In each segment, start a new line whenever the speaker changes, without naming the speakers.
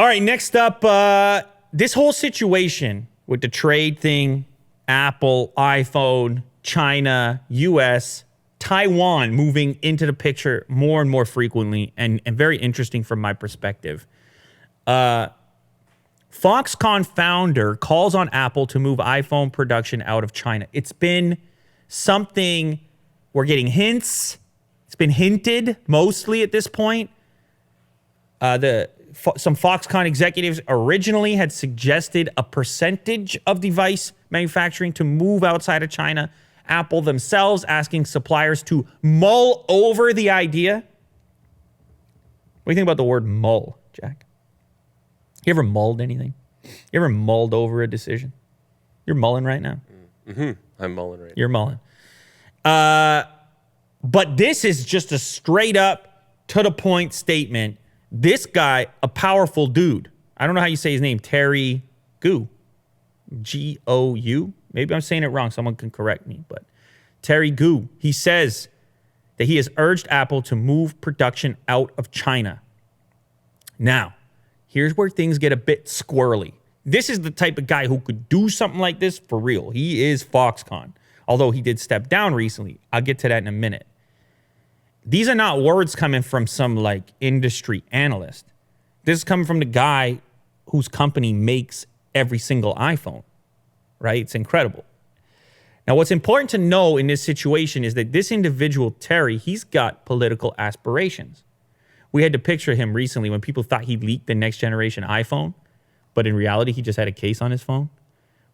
All right, next up, this whole situation with the trade thing, Apple, iPhone, China, U.S., Taiwan moving into the picture more and more frequently and very interesting from my perspective. Foxconn founder calls on Apple to move iPhone production out of China. It's been something we're getting hints. It's been hinted mostly at this point. Some Foxconn executives originally had suggested a percentage of device manufacturing to move outside of China. Apple themselves asking suppliers to mull over the idea. What do you think about the word mull, Jack? You ever mulled anything? You ever mulled over a decision? You're mulling right now.
Mm-hmm. I'm mulling right now.
You're mulling. But this is just a straight up, to the point statement. This guy, a powerful dude. I don't know how you say his name. Terry Gou. Gou. Maybe I'm saying it wrong. Someone can correct me. But Terry Gou, he says that he has urged Apple to move production out of China. Now, here's where things get a bit squirrely. This is the type of guy who could do something like this for real. He is Foxconn. Although he did step down recently. I'll get to that in a minute. These are not words coming from some like industry analyst. This is coming from the guy whose company makes every single iPhone, right? It's incredible. Now, what's important to know in this situation is that this individual, Terry, he's got political aspirations. We had to picture him recently when people thought he leaked the next generation iPhone, but in reality, he just had a case on his phone.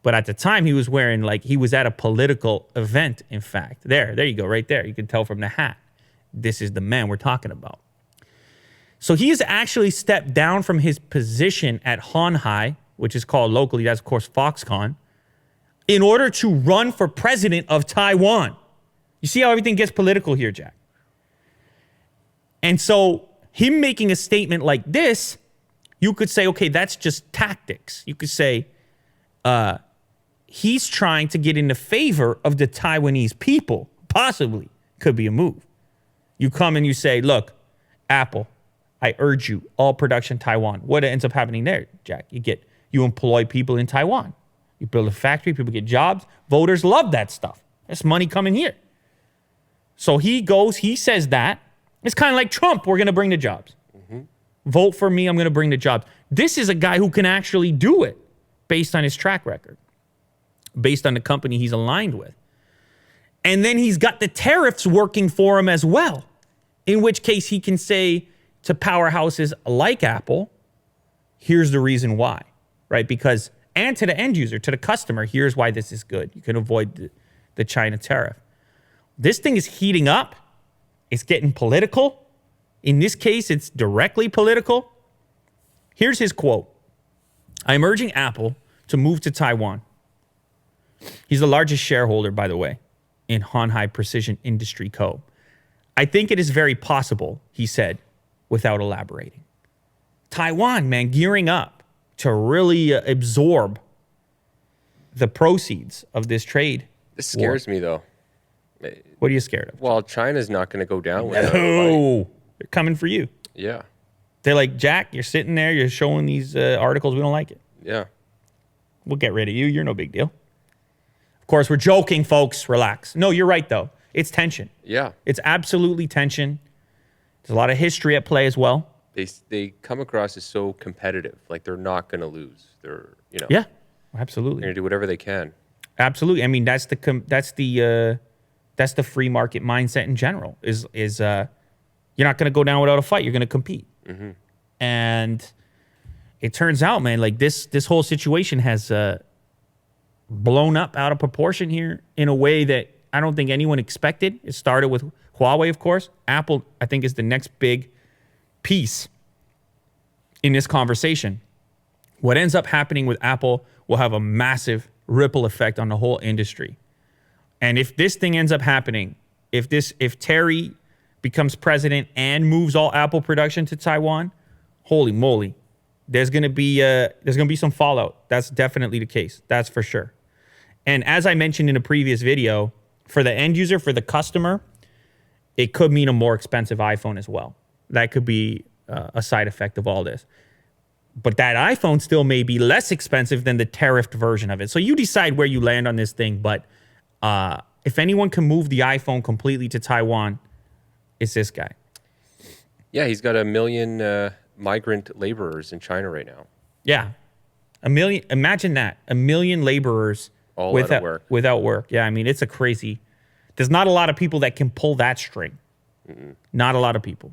But at the time, he was wearing like, he was at a political event, in fact. There you go, right there. You can tell from the hat. This is the man we're talking about. So he has actually stepped down from his position at Honhai, which is called locally, that's of course Foxconn, in order to run for president of Taiwan. You see how everything gets political here, Jack? And so him making a statement like this, you could say, okay, that's just tactics. You could say he's trying to get in the favor of the Taiwanese people. Possibly. Could be a move. You come and you say, look, Apple, I urge you, all production Taiwan. What ends up happening there, Jack? You employ people in Taiwan. You build a factory, people get jobs. Voters love that stuff. There's money coming here. So he goes, he says that. It's kind of like Trump, we're going to bring the jobs. Mm-hmm. Vote for me, I'm going to bring the jobs. This is a guy who can actually do it based on his track record, based on the company he's aligned with. And then he's got the tariffs working for him as well, in which case he can say to powerhouses like Apple, here's the reason why, right? Because, and to the end user, to the customer, here's why this is good. You can avoid the China tariff. This thing is heating up. It's getting political. In this case, it's directly political. Here's his quote. I'm urging Apple to move to Taiwan. He's the largest shareholder, by the way, in Honhai Precision Industry Co. I think it is very possible, he said, without elaborating. Taiwan, man, gearing up to really absorb the proceeds of this trade.
This scares me, though.
What are you scared of?
Well, China's not going to go down with
No, they're coming for you.
Yeah.
They're like, Jack, you're sitting there, you're showing these articles, we don't like it.
Yeah.
We'll get rid of you. You're no big deal. Of course, we're joking, folks. Relax. No, you're right, though. It's tension.
Yeah.
It's absolutely tension. There's a lot of history at play as well.
They come across as so competitive, like they're not going to lose. They're, you know.
Yeah, absolutely.
They're going to do whatever they can.
Absolutely. I mean, that's the free market mindset in general. Is you're not going to go down without a fight. You're going to compete. Mm-hmm. And it turns out, man, like this whole situation has blown up out of proportion here in a way that I don't think anyone expected. It started with Huawei, of course. Apple, I think, is the next big piece in this conversation. What ends up happening with Apple will have a massive ripple effect on the whole industry. And if this thing ends up happening, if Terry becomes president and moves all Apple production to Taiwan, holy moly, there's gonna be some fallout. That's definitely the case. That's for sure. And as I mentioned in a previous video, for the end user, for the customer, it could mean a more expensive iPhone as well. That could be a side effect of all this. But that iPhone still may be less expensive than the tariffed version of it. So you decide where you land on this thing. But if anyone can move the iPhone completely to Taiwan, it's this guy.
Yeah, he's got 1 million migrant laborers in China right now.
Yeah. 1 million. Imagine that. 1 million laborers
All
without
out of work.
Without work. Yeah, I mean, it's a crazy. There's not a lot of people that can pull that string. Not a lot of people.